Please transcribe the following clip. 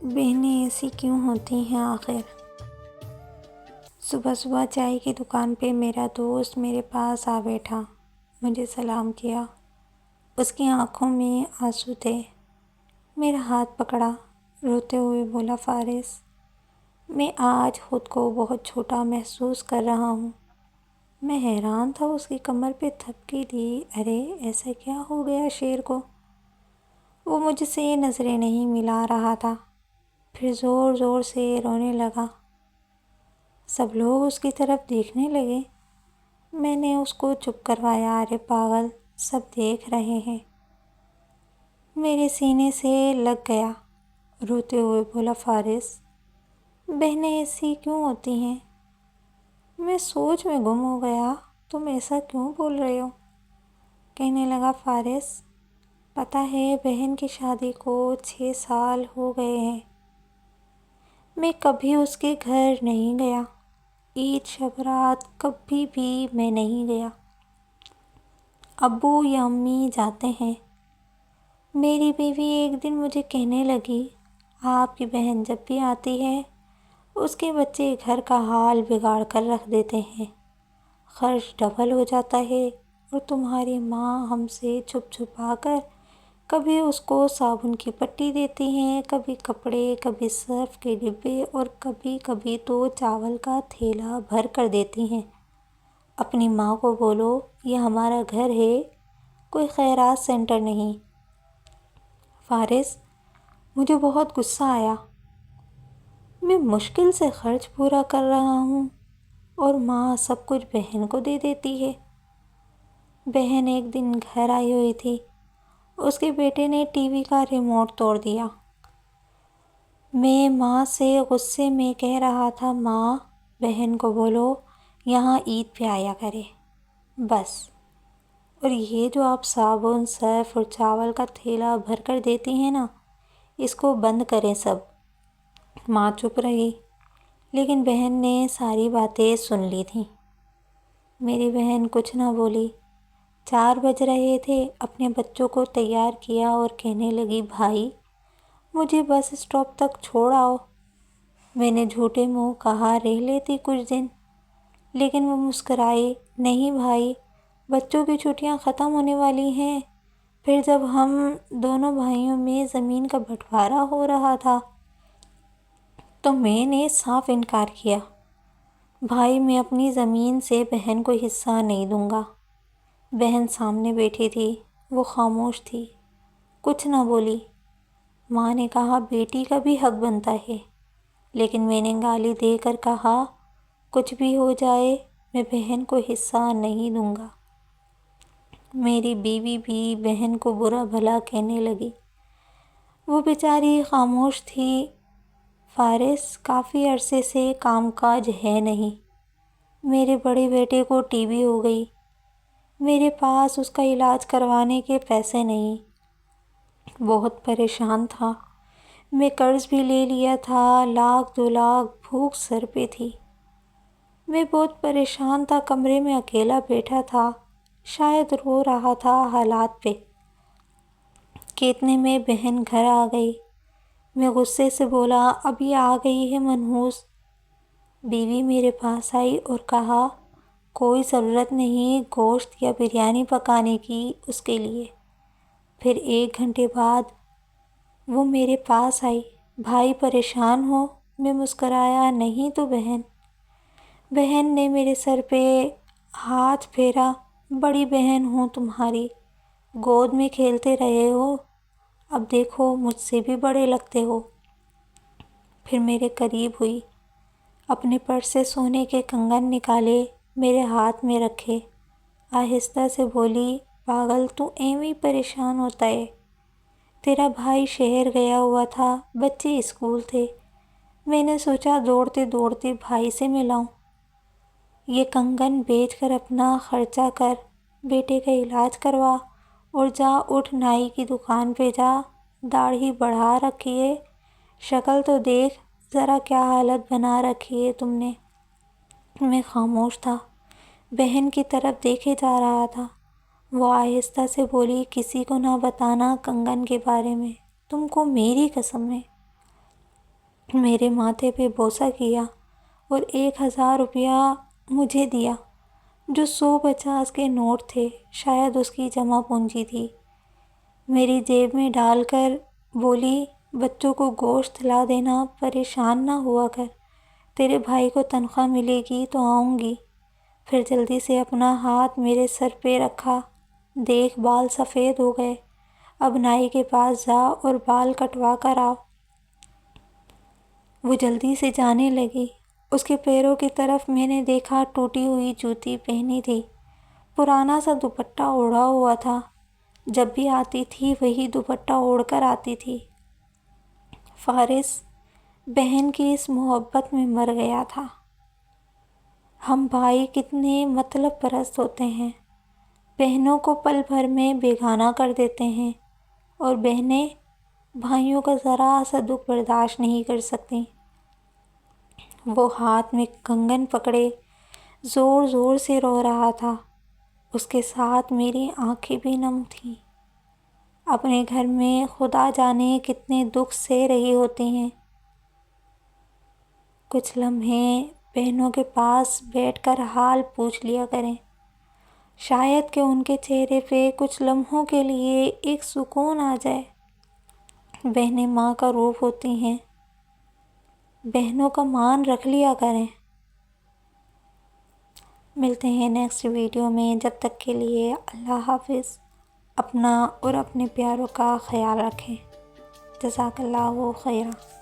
بہنیں ایسی کیوں ہوتی ہیں آخر؟ صبح صبح چائے کی دکان پہ میرا دوست میرے پاس آ بیٹھا، مجھے سلام کیا۔ اس کی آنکھوں میں آنسو تھے۔ میرا ہاتھ پکڑا، روتے ہوئے بولا، فارس، میں آج خود کو بہت چھوٹا محسوس کر رہا ہوں۔ میں حیران تھا، اس کی کمر پہ تھپکی دی۔ ارے ایسا کیا ہو گیا شیر کو؟ وہ مجھ سے نظریں نہیں ملا رہا تھا، پھر زور زور سے رونے لگا۔ سب لوگ اس کی طرف دیکھنے لگے۔ میں نے اس کو چپ کروایا۔ ارے پاگل، سب دیکھ رہے ہیں۔ میرے سینے سے لگ گیا، روتے ہوئے بولا، فارس، بہنیں ایسی کیوں ہوتی ہیں؟ میں سوچ میں گم ہو گیا۔ تم ایسا کیوں بول رہے ہو؟ کہنے لگا، فارس، پتہ ہے بہن کی شادی کو 6 سال ہو گئے ہیں۔ میں کبھی اس کے گھر نہیں گیا، عید شب رات کبھی بھی میں نہیں گیا۔ ابو یا امی جاتے ہیں۔ میری بیوی ایک دن مجھے کہنے لگی، آپ کی بہن جب بھی آتی ہے اس کے بچے گھر کا حال بگاڑ کر رکھ دیتے ہیں، خرچ ڈبل ہو جاتا ہے، اور تمہاری ماں ہم سے چھپ چھپا کر کبھی اس کو صابن کی پٹی دیتی ہیں، کبھی کپڑے، کبھی سرف کے ڈبے، اور کبھی کبھی تو چاول کا تھیلا بھر کر دیتی ہیں۔ اپنی ماں کو بولو یہ ہمارا گھر ہے، کوئی خیرات سینٹر نہیں۔ فارس، مجھے بہت غصہ آیا۔ میں مشکل سے خرچ پورا کر رہا ہوں اور ماں سب کچھ بہن کو دے دیتی ہے۔ بہن ایک دن گھر آئی ہوئی تھی، اس کے بیٹے نے ٹی وی کا ریموٹ توڑ دیا۔ میں ماں سے غصے میں کہہ رہا تھا، ماں، بہن کو بولو یہاں عید پہ آیا کرے، بس۔ اور یہ جو آپ صابن، سرف اور چاول کا تھیلا بھر کر دیتی ہیں نا، اس کو بند کریں سب۔ ماں چپ رہی، لیکن بہن نے ساری باتیں سن لی تھیں۔ میری بہن کچھ نہ بولی۔ 4 بج رہے تھے، اپنے بچوں کو تیار کیا اور کہنے لگی، بھائی مجھے بس اسٹاپ تک چھوڑ آؤ۔ میں نے جھوٹے منہ کہا، رہ لیتی کچھ دن، لیکن وہ مسکرائی، نہیں بھائی، بچوں کی چھٹیاں ختم ہونے والی ہیں۔ پھر جب ہم دونوں بھائیوں میں زمین کا بٹوارا ہو رہا تھا تو میں نے صاف انکار کیا، بھائی میں اپنی زمین سے بہن کو حصہ نہیں دوں گا۔ بہن سامنے بیٹھی تھی، وہ خاموش تھی، کچھ نہ بولی۔ ماں نے کہا، بیٹی کا بھی حق بنتا ہے، لیکن میں نے گالی دے کر کہا، کچھ بھی ہو جائے میں بہن کو حصہ نہیں دوں گا۔ میری بیوی بھی بہن کو برا بھلا کہنے لگی۔ وہ بیچاری خاموش تھی۔ فارس، کافی عرصے سے کام کاج ہے نہیں۔ میرے بڑے بیٹے کو ٹی بی ہو گئی، میرے پاس اس کا علاج کروانے کے پیسے نہیں۔ بہت پریشان تھا، میں قرض بھی لے لیا تھا، 1,00,000 2,00,000 بھوک سر پہ تھی۔ میں بہت پریشان تھا، کمرے میں اکیلا بیٹھا تھا، شاید رو رہا تھا حالات پہ کہ اتنے میں بہن گھر آ گئی۔ میں غصے سے بولا، اب یہ آ گئی ہے منحوس۔ بیوی میرے پاس آئی اور کہا، کوئی ضرورت نہیں گوشت یا بریانی پکانے کی اس کے لیے۔ پھر 1 گھنٹے بعد وہ میرے پاس آئی، بھائی پریشان ہو؟ میں مسکرایا، نہیں تو بہن۔ بہن نے میرے سر پہ ہاتھ پھیرا، بڑی بہن ہوں تمہاری، گود میں کھیلتے رہے ہو، اب دیکھو مجھ سے بھی بڑے لگتے ہو۔ پھر میرے قریب ہوئی، اپنے پرس سے سونے کے کنگن نکالے، میرے ہاتھ میں رکھے، آہستہ سے بولی، پاگل تو ایویں ہی پریشان ہوتا ہے، تیرا بھائی شہر گیا ہوا تھا، بچے اسکول تھے، میں نے سوچا دوڑتے دوڑتے بھائی سے ملاؤں۔ یہ کنگن بیچ کر اپنا خرچہ کر، بیٹے کا علاج کروا، اور جا اٹھ نائی کی دکان پہ جا، داڑھی بڑھا رکھی ہے، شکل تو دیکھ ذرا کیا حالت بنا رکھی ہے تم نے۔ میں خاموش تھا، بہن کی طرف دیکھے جا رہا تھا۔ وہ آہستہ سے بولی، کسی کو نہ بتانا کنگن کے بارے میں، تم کو میری قسم ہے۔ میرے ماتھے پہ بوسہ کیا اور 1,000 روپیہ مجھے دیا، جو 150 کے نوٹ تھے، شاید اس کی جمع پونجی تھی۔ میری جیب میں ڈال کر بولی، بچوں کو گوشت لا دینا، پریشان نہ ہوا کر، تیرے بھائی کو تنخواہ ملے گی تو آؤں گی۔ پھر جلدی سے اپنا ہاتھ میرے سر پہ رکھا، دیکھ بال سفید ہو گئے، اب نائی کے پاس جا اور بال کٹوا کر آ۔ وہ جلدی سے جانے لگی۔ اس کے پیروں کی طرف میں نے دیکھا، ٹوٹی ہوئی جوتی پہنی تھی، پرانا سا دوپٹہ اوڑھا ہوا تھا، جب بھی آتی تھی وہی دوپٹہ اوڑھ کر آتی تھی۔ فارس بہن کی اس محبت میں مر گیا تھا۔ ہم بھائی کتنے مطلب پرست ہوتے ہیں، بہنوں کو پل بھر میں بیگانہ کر دیتے ہیں، اور بہنیں بھائیوں کا ذرا سا دکھ برداشت نہیں کر سکتی۔ وہ ہاتھ میں کنگن پکڑے زور زور سے رو رہا تھا، اس کے ساتھ میری آنکھیں بھی نم تھیں۔ اپنے گھر میں خدا جانے کتنے دکھ سہ رہی ہوتی ہیں۔ کچھ لمحے بہنوں کے پاس بیٹھ کر حال پوچھ لیا کریں، شاید کہ ان کے چہرے پہ کچھ لمحوں کے لیے ایک سکون آ جائے۔ بہنیں ماں کا روپ ہوتی ہیں، بہنوں کا مان رکھ لیا کریں۔ ملتے ہیں نیکسٹ ویڈیو میں، جب تک کے لیے اللہ حافظ۔ اپنا اور اپنے پیاروں کا خیال رکھیں۔ جزاک اللہ خیرہ۔